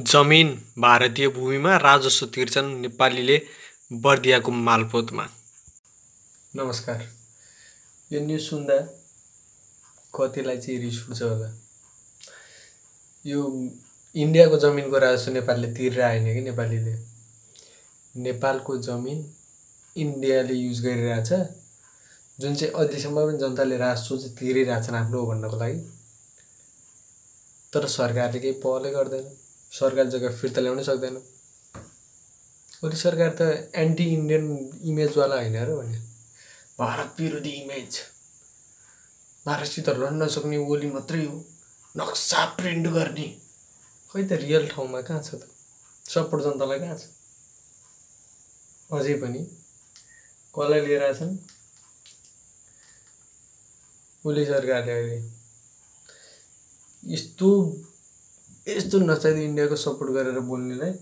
जमिन भारतीय भूमिमा राजस्व तिर्छन् नेपालीले बर्दियाको मालपोतमा। नमस्कार। यो न्युज सुन्दा कतिलाई चाहिँ रिस उठ्छ होला। यो इन्डियाको जमिनको राजस्व नेपालले तिरेर आएन कि नेपालीले। नेपालको जमिन इन्डियाले युज गरिरहेछ, जुन चाहिँ अहिलेसम्म पनि जनताले राजस्व चाहिँ तिरिरहेछन् आफ्नो हो भन्नको लागि। तर सरकारले केही पहलै गर्दैन। सरकार जग्गा फिर्ता ल्याउनै सक्दैन। ओली सरकार त एन्टी इन्डियन इमेजवाला होइन र भने, भारत विरोधी इमेज, भारतसित लड्न नसक्ने ओली मात्रै हो, नक्सा प्रिन्ट गर्ने। खै त रियल ठाउँमा कहाँ छ त? सपोर्ट जनतालाई कहाँ छ? अझै पनि कसलाई लिएर आछन् ओली सरकारले अहिले। यस्तो नचाहिँदो इन्डियाको सपोर्ट गरेर बोल्नेलाई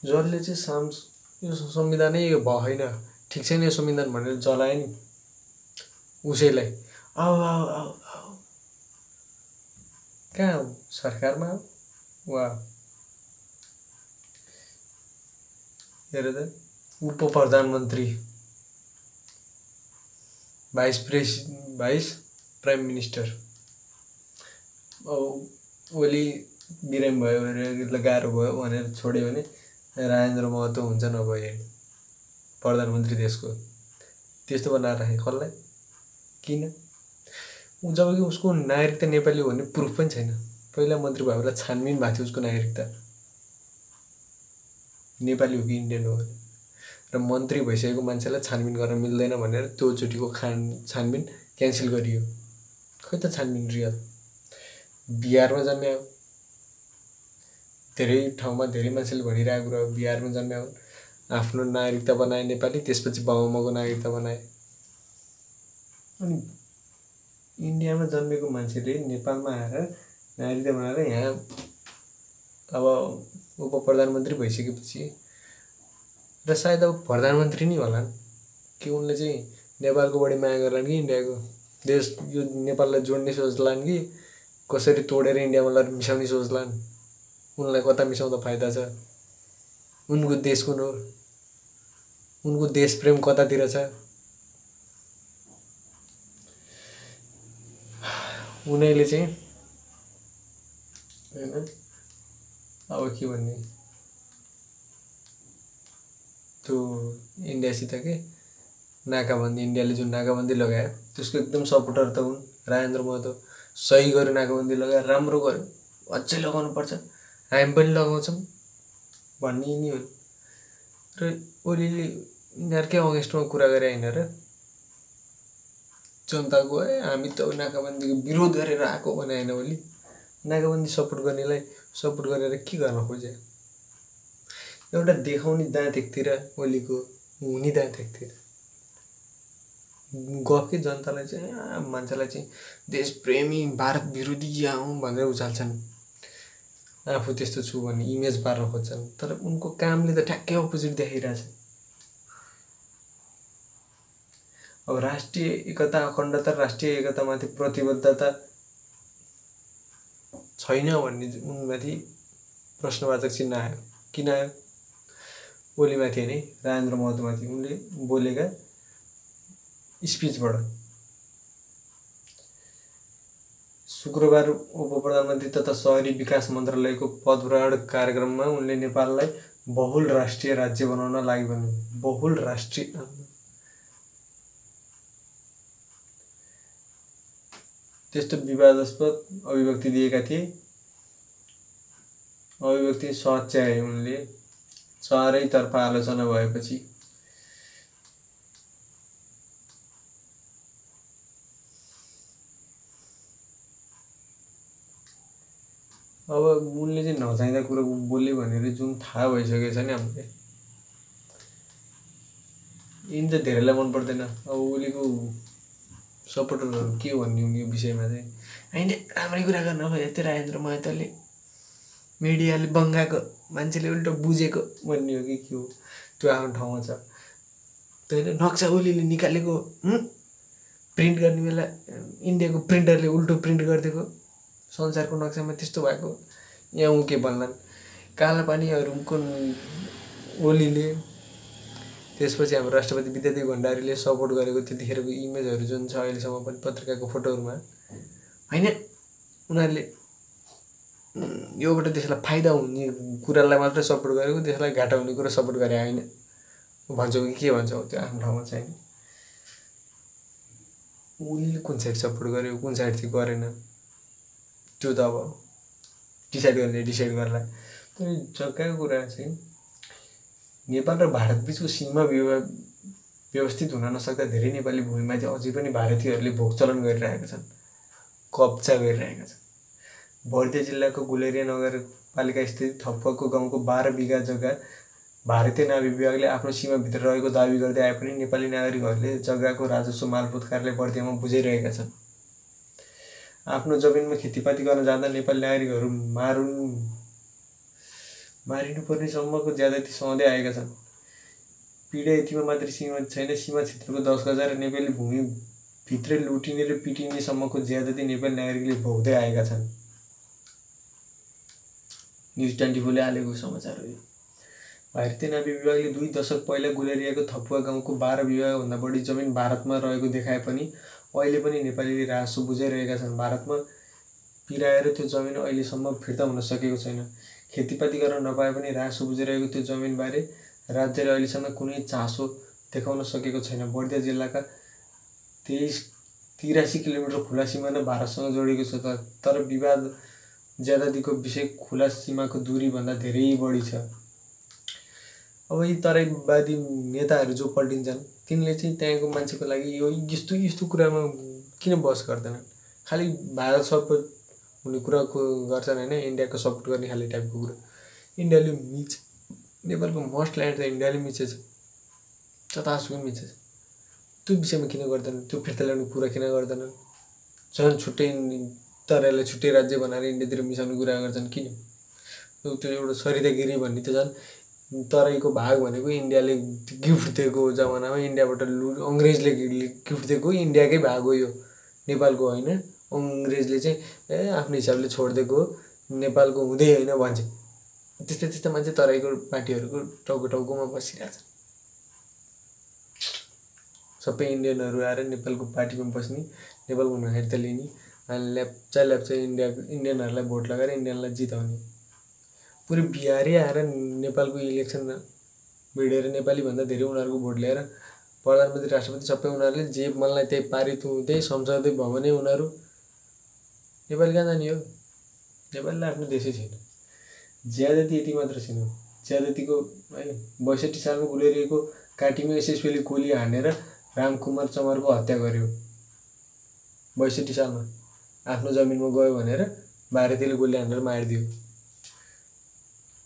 जसले चाहिँ यो संविधानै भएन, ठिक छैन यो संविधान भनेर जलायो नि, उसैलाई आऊ आऊ आऊ आऊ कहाँ हो? सरकारमा वा हेर त, उप प्रधानमन्त्री, भाइस प्राइम मिनिस्टर। ओली बिरामी भयो भनेर गाह्रो भयो भनेर छोड्यो भने राजेन्द्र महतो हुन्छ नभए प्रधानमन्त्री देशको। त्यस्तो बनाएर राखे कसलाई? किन? जबकि उसको नागरिकता नेपाली हो भन्ने प्रुफ पनि छैन। पहिला मन्त्री भयो बेला छानबिन भएको थियो उसको नागरिकता नेपाली हो कि इन्डियन हो भने, र मन्त्री भइसकेको मान्छेलाई छानबिन गर्न मिल्दैन भनेर त्योचोटिको छानबिन क्यान्सल गरियो। खै त छानबिन रियल? बिहारमा जन्म्या, धेरै ठाउँमा धेरै मान्छेले भनिरहेको कुरा हो, बिहारमा जन्म्या हुन्, आफ्नो नागरिकता बनाए नेपाली, त्यसपछि बाबुआमाको नागरिकता बनाए। अनि इन्डियामा जन्मेको मान्छेले नेपालमा आएर नागरिकता बनाएर यहाँ अब उप प्रधानमन्त्री भइसकेपछि, र सायद अब प्रधानमन्त्री नै होलान् कि उनले चाहिँ नेपालको बढी माया गर्लान् कि इन्डियाको, देश यो नेपाललाई जोड्ने सोच्लान् कि कसरी तोडेर इन्डियामा मिसाउने सोच्लान्। उनलाई कता मिसाउँदा फाइदा छ? उनको देश कुन हो? उनको देश प्रेम कतातिर छ? उनीहरूले चाहिँ होइन, अब के भन्ने, त्यो इन्डियासित के नाकाबन्दी, इन्डियाले जुन नाकाबन्दी लगायो त्यसको एकदम सपोर्टर त हुन् राजेन्द्र महतो। सही गर्यो नाकाबन्दी लगायो, राम्रो गर्यो, अझै लगाउनु पर्छ, हामी पनि लगाउँछौँ भन्ने यिनी हुन्। र ओलीले यिनीहरूकै अगेन्स्टमा कुरा गरे होइन र जनताको, हामी त नाकाबन्दीको विरोध गरेर आएको भने होइन। ओली नाकाबन्दी सपोर्ट गर्नेलाई सपोर्ट गरेर के गर्न खोजे? एउटा देखाउने दाँत एकतिर, ओलीको हुने दाँत एकतिर। गफकै जनतालाई चाहिँ, मान्छेलाई चाहिँ देश प्रेमी भारत विरोधी यहाँ हौँ भनेर उचाल्छन्, आफू त्यस्तो छु भन्ने इमेज पार्न खोज्छन्। तर उनको कामले त ठ्याक्कै अपोजिट देखाइरहेछ। अब राष्ट्रिय एकता, अखण्डता, राष्ट्रिय एकतामाथि प्रतिबद्धता छैन भन्ने उनमाथि प्रश्नवाचक चिन्ह आयो। किन आयो? ओलीमाथि होइन, राजेन्द्र महतोमाथि उनले बोलेका स्पिचबाट। शुक्रबार उप प्रधानमन्त्री तथा शहरी विकास मन्त्रालयको पदग्रहण कार्यक्रममा उनले नेपाललाई बहुल राष्ट्रिय राज्य बनाउन लागि भन्नु। बहुल राष्ट्रिय त्यस्तो विवादास्पद अभिव्यक्ति दिएका थिए। अभिव्यक्ति सच्याए उनले चारैतर्फ आलोचना भएपछि। अब उनले चाहिँ नचाहिँदा कुरा बोल्यो भनेर जुन थाहा भइसकेको छ नि हामीले, यिनी चाहिँ धेरैलाई मन पर्दैन। अब ओलीको सपोर्टरहरू के भन्ने हुने यो विषयमा चाहिँ, हामीले राम्रै कुरा गर्न भयो, त्यो राजेन्द्र महतोले मिडियाले बङ्गाएको, मान्छेले उल्टो बुझेको भन्ने हो कि के हो? त्यो आफ्नो ठाउँमा छ। त्यो नक्सा ओलीले निकालेको प्रिन्ट गर्ने बेला इन्डियाको प्रिन्टरले उल्टो प्रिन्ट गरिदिएको संसारको नक्सामा त्यस्तो भएको यहाँ के भन्लान् कालापानीहरूको ओलीले त्यसपछि हाम्रो राष्ट्रपति विद्यादेवी भण्डारीले सपोर्ट गरेको त्यतिखेरको इमेजहरू जुन छ अहिलेसम्म पनि पत्रिकाको फोटोहरूमा होइन उनीहरूले योबाट देशलाई फाइदा हुने कुरालाई मात्रै सपोर्ट गरेको देशलाई घाटा हुने कुरा सपोर्ट गरे होइन भन्छौ कि के भन्छौ त्यो आफ्नो ठाउँमा चाहिँ उनीले कुन साइड सपोर्ट गर्यो कुन साइड चाहिँ गरेन त्यो त अब डिसाइड गर्ला तर जग्गाको कुरा चाहिँ नेपाल र भारत बिचको सीमा व्यवस्थित हुन नसक्दा धेरै नेपाली भूमिमा चाहिँ अझै पनि भारतीयहरूले भोगचलन गरिरहेका छन् कब्जा गरिरहेका छन् बर्दिया जिल्लाको गुलेरिया नगरपालिका स्थित थप्पको गाउँको 12 बिघा जग्गा भारतीय नागरिक विभागले आफ्नो सीमाभित्र रहेको दाबी गर्दै आए पनि नेपाली नागरिकहरूले जग्गाको राजस्व मालपोत कार्यालय बर्दियामा बुझाइरहेका छन् आफ्नो जमिनमा खेतीपाती गर्न जाँदा नेपाली नागरिकहरू मारिनुपर्ने सम्मको ज्यादती सहँदै आएका छन् पीडा यतिमा मात्रै सीमा छैन सीमा क्षेत्रको 10 गजा र नेपाली भूमि भित्रै लुटिने र पिटिने सम्मको ज्यादती नेपाली नागरिकले भोग्दै आएका छन् न्युज 24 ले हालेको समाचार हो यो भारतीय नागरिक विभागले 2 दशक पहिला गुलेरियाको थपुवा गाउँको 12 बिघाभन्दा बढी जमिन भारतमा रहेको देखाए पनि अहिले पनि नेपालीले राजस्व बुझाइरहेका छन् भारतमा पिराएर त्यो जमिन अहिलेसम्म फिर्ता हुन सकेको छैन खेतीपाती गर्न नपाए पनि राजस्व बुझिरहेको त्यो जमिनबारे राज्यले अहिलेसम्म कुनै चासो देखाउन सकेको छैन बर्दिया जिल्लाका 83 किलोमिटर खुला सिमाना भारतसँग जोडिएको छ तर विवाद ज्यादतीको विषय खुला सीमाको दूरीभन्दा धेरै बढी छ अब यी तराईवादी नेताहरू जो पल्टिन्छन् तिनले चाहिँ त्यहाँको मान्छेको लागि यो यस्तो कुरामा किन बहस गर्दैनन् खालि भारत सपोर्ट हुने कुराको गर्छन् हैन इन्डियाको सपोर्ट गर्ने खाले टाइपको कुरा इन्डियाले मिच नेपालको मोस्ट ल्यान्ड त इन्डियाले मिचेछ जतासुकै मिचेछ त्यो विषयमा किन गर्दैनन् त्यो फिर्ता ल्याउने कुरा किन गर्दैनन् झन् छुट्टै तराईलाई छुट्टै राज्य बनाएर इन्डियातिर मिसाउने कुरा गर्छन् किन त्यो एउटा सरितागिरी भन्ने त झन् तराईको भाग भनेको इन्डियाले गिफ्ट दिएको जमानामा इन्डियाबाट अङ्ग्रेजले गिफ्ट दिएको इन्डियाकै भाग हो यो नेपालको हैन अङ्ग्रेजले चाहिँ आफ्नो हिसाबले छोड्दिएको नेपालको हुँदै हैन भन्छ त्यस्तै मान्छे तराईको पार्टीहरुको टाउकोमा बसिरहेछ सबै इन्डियनहरु आएर नेपालको पार्टीमा बस्ने नेपालको नागरिकता लिने ल्याप्चा इन्डियनहरुलाई भोट लगाएर इन्डियनलाई जिताउने पुरै बिहारी आएर नेपालको इलेक्सन भिडेर नेपाली भन्दा धेरै उनीहरुको भोट ल्याएर प्रधानमन्त्री राष्ट्रपति सबै उनीहरुले जे मनलाई त्यही पारित हुँदै संसदले भयो भने उनीहरु नेपाल कहाँ जाने हो नेपालले आफ्नो देशै छैन ज्यादती यति मात्र छैन ज्यादतीको है 62 सालमा गुलेरियाको काटीमा एसएसपीले गोली हानेर रामकुमार चमरको हत्या गर्यो 62 सालमा आफ्नो जमिनमा गयो भनेर भारतीयले गोली हानेर मारिदियो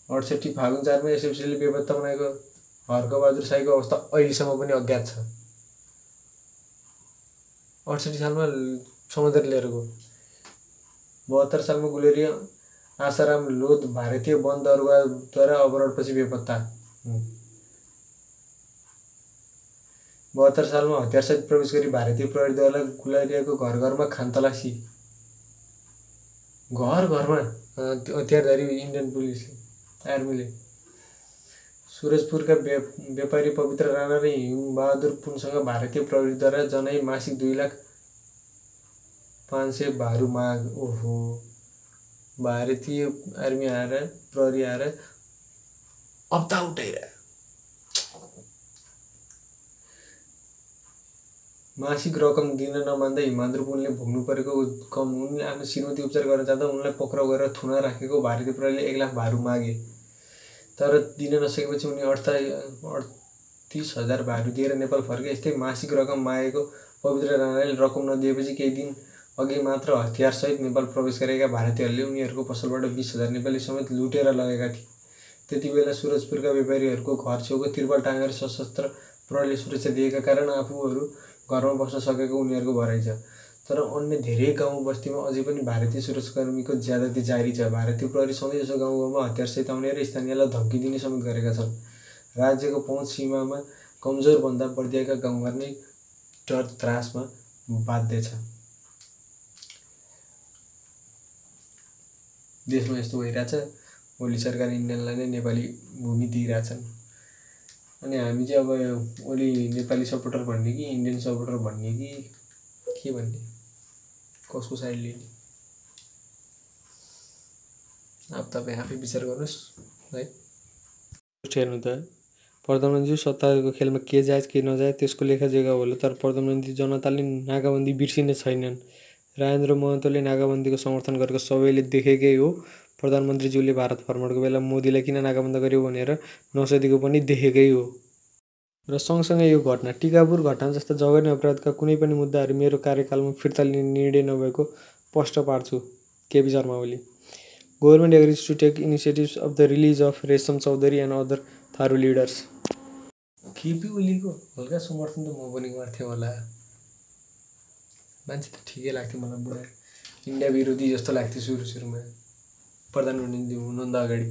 68 फागुन 4 मा एसएसपीले बेपत्ता बनाएको हर्कबहादुर साईको अवस्था अहिलेसम्म पनि अज्ञात छ 68 सालमा समुद्र लिएर गयो 72 सालमा गुलेरिया आसाराम लोध भारतीय वन दरबारद्वारा अवरोधपछि बेपत्ता 72 सालमा हतियारसहित प्रवेश गरी भारतीय प्रहरी दलले गुलेरियाको घरमा खानतलासी घरमा हतियारधारी इन्डियन पुलिसले आर्मीले सुरजपुरका व्यापारी पवित्र राणा र हिमबहादुर पुनसँग भारतीय प्रहरीद्वारा जनै मासिक 2,500,000 भारु माग ओहो भारतीय आर्मी आएर प्रहरी आएर अब्ता उठाइरा मासिक रकम दिन नमान्दा हिमबहादुर पुनले भोग्नु परेको कम उनले आफ्नो श्रीमती उपचार गर्न जाँदा उनलाई पक्राउ गरेर थुना राखेको भारतीय प्रहरीले 1 लाख भारु मागे तर दिन नसकेपछि उनी 38,000 भारु दिएर नेपाल फर्के यस्तै मासिक रकम मागेको पवित्र राणाले रकम नदिएपछि केही दिन अघि मात्र हतियार सहित नेपाल प्रवेश गरेका भारतीयहरूले उनीहरूको पसलबाट 20,000 नेपाली समेत लुटेर लगेका थिए त्यतिबेला सुरजपुरका व्यापारीहरूको घर छेउको तिरपाल टाँगेर सशस्त्र प्रहरीले सुरक्षा दिएका कारण आफूहरू घरमा बस्न सकेको उनीहरूको भनाइ छ तर अन्य धेरै गाउँ बस्तीमा अझै पनि भारतीय सुरक्षाकर्मीको ज्यादती जारी छ भारतीय प्रहरी सधैँ जसो गाउँमा हतियारसहित आउने र स्थानीयलाई धम्की दिने समेत गरेका छन् राज्यको पहुँच सीमामा कमजोर भन्दा बर्दियाका गाउँघर नै डर त्रासमा बाध्य छ देशमा यस्तो भइरहेछ, ओली सरकार इन्डियनलाई नै नेपाली भूमि दिइरहेछन्। अनि हामी चाहिँ अब ओली नेपाली सपोर्टर भन्ने कि इन्डियन सपोर्टर भन्ने कि के भन्ने, कसको साइड लिने, अब तपाईँ आफै विचार गर्नुहोस् है। हेर्नु त प्रधानमन्त्री सत्ताको खेलमा के जायज के नजायज त्यसको लेखाजोखा होला, तर प्रधानमन्त्री जनताले नाकाबन्दी बिर्सिने छैनन्। राजेन्द्र महतोले नाकाबन्दीको समर्थन गरेको सबैले देखेकै हो। प्रधानमन्त्रीज्यूले भारत भ्रमणको बेला मोदीलाई किन नाकाबन्द गर्यो भनेर नसोधेको पनि देखेकै हो। र सँगसँगै यो घटना टिकापुर घटना जस्ता जघन्य अपराधका कुनै पनि मुद्दाहरू मेरो कार्यकालमा फिर्ता लिने निर्णय नभएको स्पष्ट पार्छु। KP Sharma Oli. Government agrees to take initiatives of the release of Resham Chaudhary and other Tharu leaders. KP ओलीको हल्का समर्थन त म पनि गर्थेँ होला। मान्छे त ठिकै लाग्थ्यो मलाई, बुढा इन्डिया विरोधी जस्तो लाग्थ्यो सुरुमा प्रधानमन्त्री हुनुभन्दा अगाडि।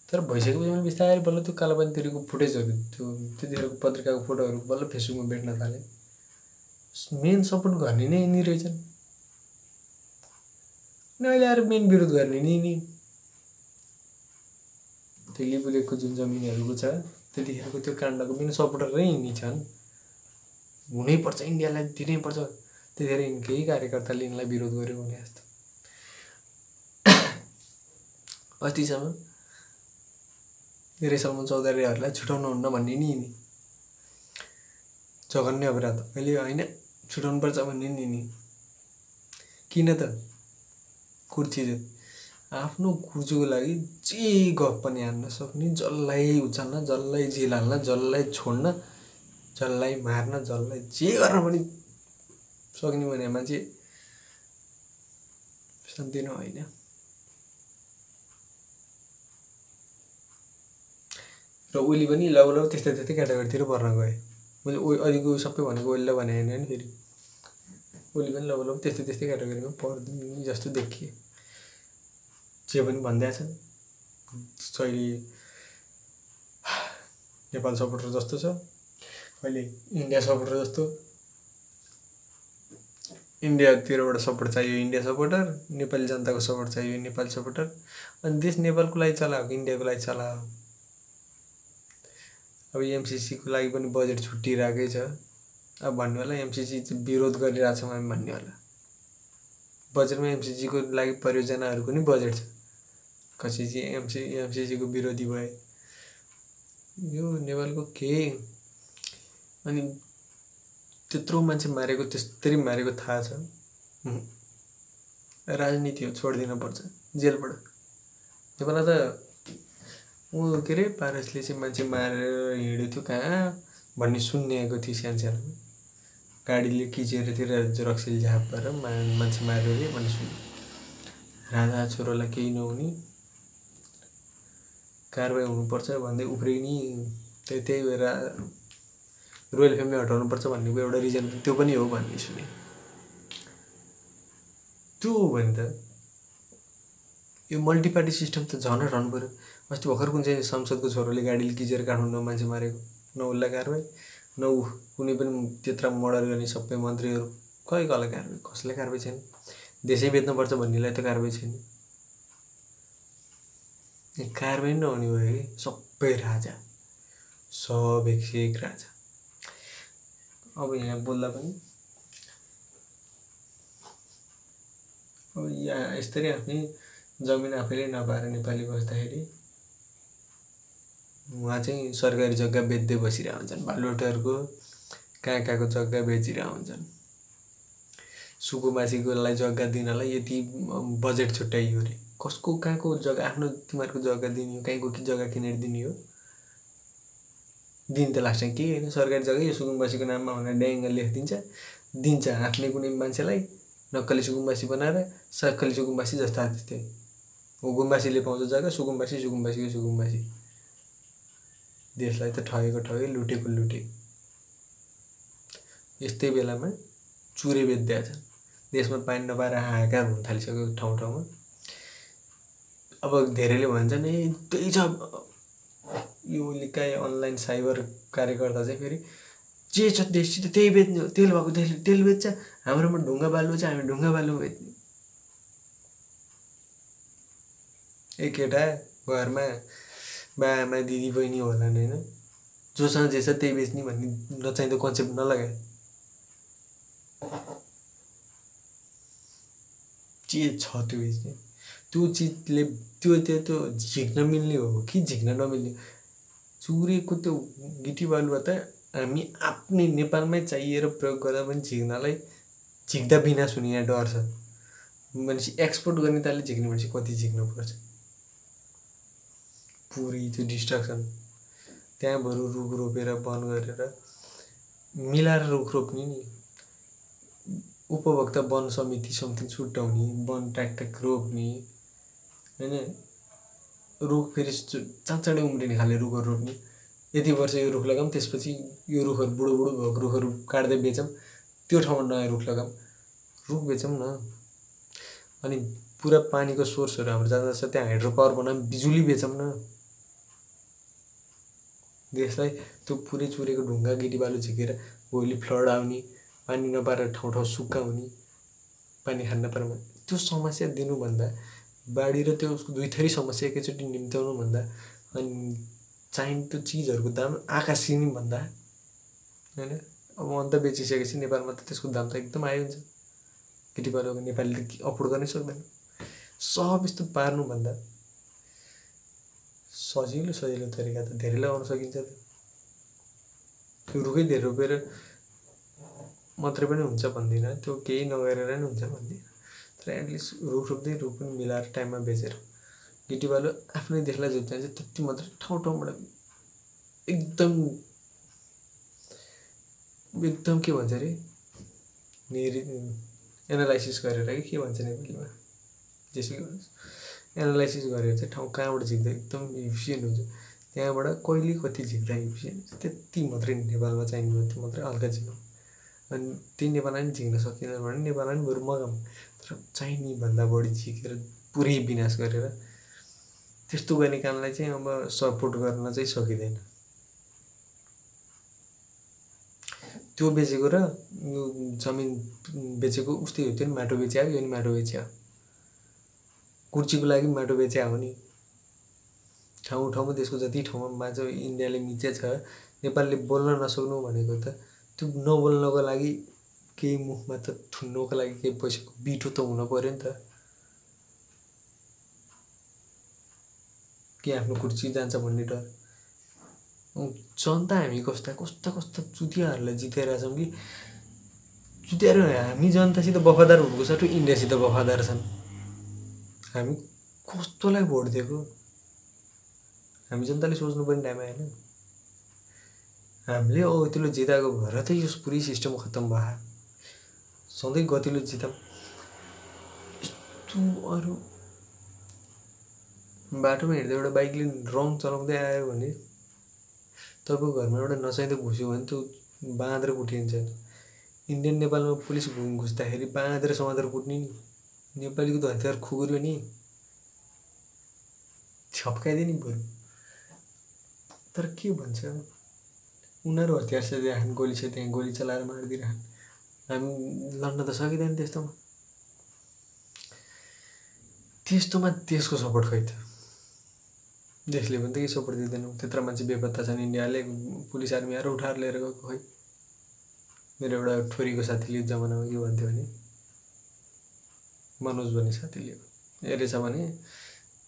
तर भइसकेपछि बिस्तारै बल्ल त्यो कालापानीतिरको फुटेजहरू, त्यो त्यतिखेरको पत्रिकाको फोटोहरू बल्ल फेसबुकमा भेट्न थाले। मेन सपोर्ट गर्ने नै यिनी रहेछन्, अनि अहिले आएर मेन विरोध गर्ने नि त्यो लिपुलेकको जुन जमिनहरूको छ त्यतिखेरको त्यो काण्डको मेन सपोर्टरै यिनी छन्। हुनैपर्छ, इन्डियालाई दिनैपर्छ, त्यतिखेर यिनकै कार्यकर्ताले यिनलाई विरोध गर्यो भने जस्तो। अस्तिसम्म रेशम चौधरीहरूलाई छुटाउनु हुन्न भन्ने नि यिनी, जघन्य अपराध। अहिले होइन छुटाउनुपर्छ भन्ने नि यिनी। किन त कुर्ची आफ्नो कुर्चीको लागि जे गफ पनि हान्न सक्ने, जसलाई उचाल्न, जसलाई जेल हाल्न, जसलाई छोड्न, जसलाई मार्न, जसलाई जे गर्न पनि सक्ने भने मान्छे सानोतिनो होइन। र ओली पनि लौ त्यस्तै क्याटेगोरीतिर पर्न गए। मैले अहिलेको सबै भनेको ओलीलाई भने होइन नि, फेरि ओली पनि लौ त्यस्तै क्याटेगोरीमा पर्दैन जस्तो देखिए। जे पनि भन्दैछ कहिले नेपाल सपोर्टर जस्तो छ, कहिले इन्डिया सपोर्टर जस्तो। इन्डियातिरबाट सपोर्ट चाहियो इन्डिया सपोर्टर, नेपाली जनताको सपोर्ट चाहियो नेपाली सपोर्टर। अनि देश नेपालको लागि चलाएको इन्डियाको लागि चलाएको। अब एमसिसीको लागि पनि बजेट छुट्टिरहेकै छ। अब भन्ने होला एमसिसी विरोध गरिरहेछौँ हामी भन्ने होला। बजेटमा एमसिसीको लागि परियोजनाहरूको नि बजेट छ, कसैले एमसिसीको विरोधी भए। यो नेपालको के अनि त्यत्रो मान्छे मारेको, त्यसरी मारेको थाहा छ। राजनीति हो, छोडिदिन पर्छ जेलबाट। नेपालमा त के अरे पारसले चाहिँ मान्छे मारेर हिँड्यो थियो कहाँ भन्ने सुन्नेको थियो सानोमा। गाडीले खिचेर थियो रक्सीले झापेर मान्छे मार्यो अरे भन्ने सुन्यो। राजा छोरोलाई केही नहुने, कारबाही हुनुपर्छ भन्दै उफ्रिने, त्यही भएर रोयल फ्यामिली हटाउनुपर्छ भन्नेको एउटा रिजन त्यो पनि हो भन्ने सुने। त्यो हो भने त यो मल्टिपार्टी सिस्टम त झन् हटाउनु पऱ्यो। अस्ति भर्खर कुन चाहिँ संसदको छोरोले गाडीले खिचेर काठमाडौँमा मान्छे मारेको, न उसलाई कारबाही, न कुनै पनि त्यत्रा मर्डर गर्ने सबै मन्त्रीहरू कसलाई कारबाही, कसैलाई कारबाही छैन। देशै बेच्नुपर्छ भन्नेलाई त कारबाही छैन। कारबाही नहुने भयो कि सबै राजा, सब एक राजा। अब यहाँ बोल्दा पनि अब यहाँ यसरी आफ्नै जमिन आफैले नपाएर नेपाली बस्दाखेरि उहाँ चाहिँ सरकारी जग्गा बेच्दै बसिरहेको हुन्छन्। बालुवाटहरूको कहाँको जग्गा बेचिरहेको हुन्छन्। सुकुम्बासीकोलाई जग्गा दिनलाई यति बजेट छुट्याइयो अरे। कसको कहाँको जग्गा, आफ्नो तिमीहरूको जग्गा दिने हो, कहीँको जग्गा किनेर दिने हो, दिन त लाग्छ के होइन। सरकारी जग्गा यो सुकुम्बासीको नाममा भनेर ड्याङ्ग लेखिदिन्छ, दिन्छ आफ्नै कुनै मान्छेलाई नक्कली सुकुम्बासी बनाएर। सक्कली सुकुम्बासी जस्ता त्यस्तै हो, गुम्बासीले पाउँछ जग्गा, सुकुम्बासीको सुकुम्बासी। देशलाई त ठगेको लुटेको लुटे। यस्तै बेलामा चुरे बेच्दै छन्। देशमा पानी नपाएर हाहाकार हुन थालिसक्यो ठाउँ। अब धेरैले भन्छन् ए त्यही छ यो निकाय अनलाइन साइबर कार्यकर्ता चाहिँ फेरि जे छ देशसित त्यही बेच्ने हो। तेल भएको तेल बेच्छ, हाम्रोमा ढुङ्गा बालु छ हामी ढुङ्गा बालु बेच्ने। एक केटा घरमा बाआमा दिदी बहिनी होला नि होइन, जोसँग जे छ त्यही बेच्ने भन्ने नचाहिँदो कन्सेप्ट नलगाए। जे छ त्यो बेच्ने, त्यो चिजले त्यो त्यो त्यो झिक्न मिल्ने हो कि झिक्न नमिल्ने। चुरेको त्यो गिटी बालुवा त हामी आफ्नै नेपालमै चाहिएर प्रयोग गर्दा पनि झिक्नलाई झिक्दा विनाश हुने यहाँ डर छ भनेपछि एक्सपोर्ट गर्ने तालले झिक्ने भनेपछि कति झिक्नुपर्छ। पुरै त्यो डिस्ट्रक्सन। त्यहाँ बरु रुख रोपेर वन गरेर मिलाएर रुख रोप्ने नि, उपभोक्ता वन समिति समथिङ छुट्याउने, वन ट्याक रोप्ने होइन, रुख फेरि चाँडै उम्रिने खाले रुखहरू रोप्ने। यति वर्ष यो रुख लगाऊँ, त्यसपछि यो रुखहरू बुढो बुढो भएको रुखहरू काट्दै बेचौँ, त्यो ठाउँमा नयाँ रुख लगाऊँ, रुख बेचौँ न। अनि पुरा पानीको सोर्सहरू हाम्रो जहाँ छ त्यहाँ हाइड्रो पावर बनाऊँ, बिजुली बेचौँ न। देशलाई त्यो पुरै चुरेको ढुङ्गा गिटी बालु झिकेर भोलि फ्लड आउने, पानी नपाएर ठाउँ ठाउँ सुक्खा हुने, पानी खान नपाएमा त्यो समस्या दिनुभन्दा, बाढी र त्यो उसको दुई थरी समस्या एकैचोटि निम्त्याउनुभन्दा अनि चाहिने त्यो चिजहरूको दाम आकाश सिनी भन्दा होइन। अब अन्त बेचिसकेपछि नेपालमा त त्यसको दाम त एकदम आयो हुन्छ। गिटी बालुको नेपालीले अफोर्ड गर्नै सक्दैन। सब यस्तो पार्नुभन्दा सजिलो तरिका त धेरै लगाउन सकिन्छ। त्यो रुखै धेरै रोपेर मात्रै पनि हुन्छ भन्दिनँ, त्यो केही नगरेर नि हुन्छ भन्दिनँ, तर एटलिस्ट रुख रोप्दै रुख पनि मिलाएर टाइममा बेचेर गिटी बालु आफ्नै देशलाई जति जान्छ त्यति मात्रै ठाउँ ठाउँबाट एकदम के भन्छ अरे एनालाइसिस गरेर के भन्छ नेपालीमा, जेसुकै भन्नुहोस्, एनालाइसिस गरेर चाहिँ ठाउँ कहाँबाट झिक्दा एकदम इफिसियन्ट हुन्छ, त्यहाँबाट कहिले कति झिक्दा इफिसियन्ट हुन्छ त्यति मात्रै नेपालमा चाहिने हो, त्यो मात्रै हल्का झिकौँ। अनि त्यही नेपालमा पनि झिक्न सकिँदैन भने नेपालमा पनि बरु मगाऊँ, तर चाहिने भन्दा बढी झिकेर पुरै विनाश गरेर त्यस्तो गर्ने कामलाई चाहिँ अब सपोर्ट गर्न चाहिँ सकिँदैन। त्यो बेचेको र यो जमिन बेचेको उस्तै हो, त्यो नि माटो बेच्या, यो नि माटो बेच्या, कुर्चीको लागि माटो बेच्या हो नि। ठाउँ ठाउँमा देशको जति ठाउँमा माटो इन्डियाले मिचेको छ, नेपालले बोल्न नसक्नु भनेको त त्यो नबोल्नको लागि केही मुखमा त थुन्नको लागि केही पैसाको बिटो त हुन पर्यो नि त। के आफ्नो कुर्ची जान्छ भन्ने डर। जनता हामी कस्ता चुतियाहरूलाई जिताइरहेछौँ कि चुतियाहरू हामी जनतासित वफादार हुनुको सट्टै इन्डियासित वफादार छन्। हामी कस्तोलाई भोट दिएको हामी जनताले सोच्नुपर्ने टाइम आएन। हामीले गतिलो जिताएको भएर त यो पुरै सिस्टम खत्तम भयो। सधैँ गतिलो जिताऊँ, यस्तो अरू बाटोमा हिँड्दा एउटा बाइकले रङ चलाउँदै आयो भने तपाईँको घरमा एउटा नचाहिँदो घुस्यो भने त्यो बाँधेर कुटिन्छ। इन्डियन नेपालमा पुलिस घुस्दाखेरि बाँधेर समातेर कुट्ने नि, नेपालीको त हतियार खुकुर्यो नि छप्काइदियो नि बरु। तर के भन्छ उनीहरू हतियार सजिरहेछन्, गोली छ त्यहाँ गोली चलाएर मारिदिइरहन्, हामी लड्न त सकिँदैन त्यस्तोमा। त्यस्तोमा देशको सपोर्ट खै त, देशले पनि त केही सपोर्ट दिँदैन। त्यत्रो मान्छे बेपत्ता छन्, इन्डियाले पुलिस आर्मी आएर उठाएर लिएर गएको खै। मेरो एउटा ठोरीको साथीले जमानामा के भन्थ्यो भने, मनोज भन्ने साथीले हेरेछ भने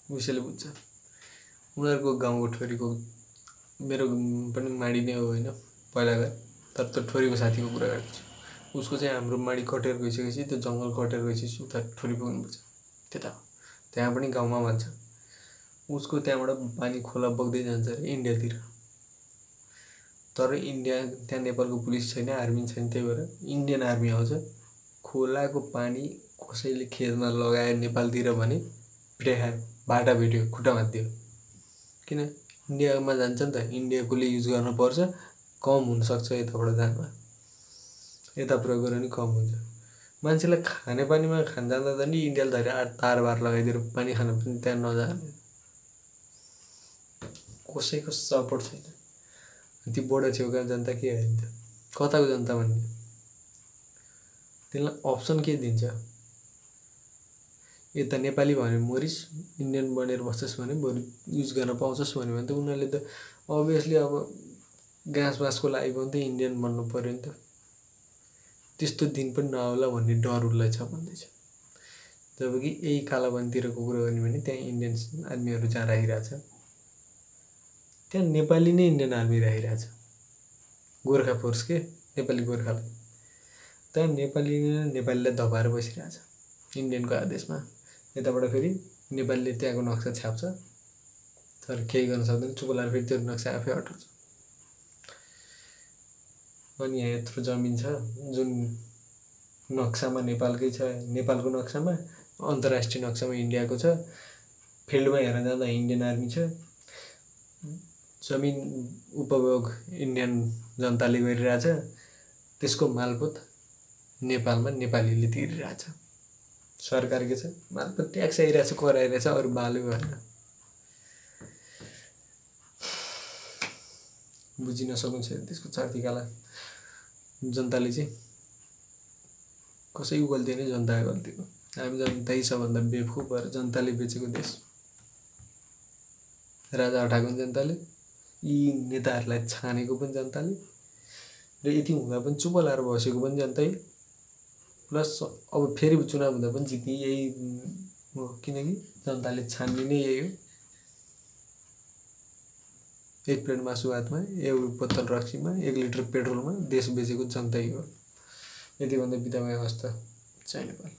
उसैले बुझ्छ, उनीहरूको गाउँको ठोरीको, मेरो पनि माडी नै हो होइन पहिला गए, तर त्यो ठोरीको साथीको कुरा गरेको छु। उसको चाहिँ हाम्रो माडी कटेर गइसकेपछि त्यो जङ्गल कटेर गइसकेपछि उता ठोरी पुग्नुपर्छ, त्यता त्यहाँ पनि गाउँमा भन्छ। उसको त्यहाँबाट पानी खोला बग्दै जान्छ अरे इन्डियातिर, तर इन्डिया त्यहाँ नेपालको पुलिस छैन, आर्मी छैन, त्यही भएर इन्डियन आर्मी आउँछ। खोलाको पानी कसैले खेतमा लगायो नेपालतिर भने पिटाइ, बाटा भेट्यो खुट्टा मात्दियो। किन इन्डियामा जान्छ नि त, इन्डियाकोले युज गर्न पर्छ, कम हुनसक्छ यताबाट जानमा, यता प्रयोग गऱ्यो भने कम हुन्छ। मान्छेलाई खाने पानीमा खान जाँदा त नि इन्डियाले धरि तारबार लगाइदिएर पानी खान पनि त्यहाँ नजाने, कसैको सपोर्ट छैन। ती बोर्डर छेउका जनता के हो नि त, कताको जनता भन्ने, त्यसलाई अप्सन के दिन्छ? यता नेपाली भन्यो मोरिस, इन्डियन बनेर बस्छस् भने बरु युज गर्न पाउँछस् भन्यो भने त उनीहरूले त अभियसली अब घाँसबासको लागि पनि त इन्डियन बन्नु पऱ्यो नि त। त्यस्तो दिन पनि नआउला भन्ने डर उसलाई छ भन्दैछ। जबकि यही कालापानीतिरको कुरा गर्ने भने त्यहाँ इन्डियन आर्मीहरू जहाँ राखिरहेछ, त्यहाँ नेपाली नै इन्डियन आर्मी राखिरहेछ, गोर्खा फोर्स के नेपाली गोर्खालाई। त्यहाँ नेपालीलाई धपाएर बसिरहेछ इन्डियनको आदेशमा। यताबाट फेरि नेपालीले त्यहाँको नक्सा छाप्छ, तर केही गर्न सक्दैन, चुप लाएर फेरि त्यो नक्सा आफै हटाउँछ। अनि यहाँ यत्रो जमिन छ जुन नक्सामा नेपालकै छ, नेपालको नक्सामा, अन्तर्राष्ट्रिय नक्सामा इन्डियाको छ। फिल्डमा हेर्न जाँदा इन्डियन आर्मी छ। जमिन उपभोग इन्डियन जनताले गरिरहेछ, त्यसको मालपोत नेपालमा नेपालीले तिरिरहेछ। सरकार के छ, मालपोत ट्याक्स आइरहेछ, कर आइरहेछ, अरू बालै भएन। बुझिन सक्नुहुन्छ त्यसको चर्तीकाला जनताले चाहिँ कसैको गल्ती नै जनताको गल्ती हो। हामी जनतै सबभन्दा बेवकुफ भएर जनताले बेचेको देश, राजा हटाएको पनि जनताले, यी नेताहरूलाई छानेको पनि जनताले, र यति हुँदा पनि चुप लाएर बसेको पनि जनतै। प्लस अब फेरि चुनाव हुँदा पनि जित्ने यही हो, किनकि जनताले छान्ने नै यही हो। 1 प्लेट मासु भातमा, 1 बोतल रक्सीमा, 1 लिटर पेट्रोलमा देश बेचेको जनतै हो। यति भन्दा बिदा भए हस्त। जय नेपाल।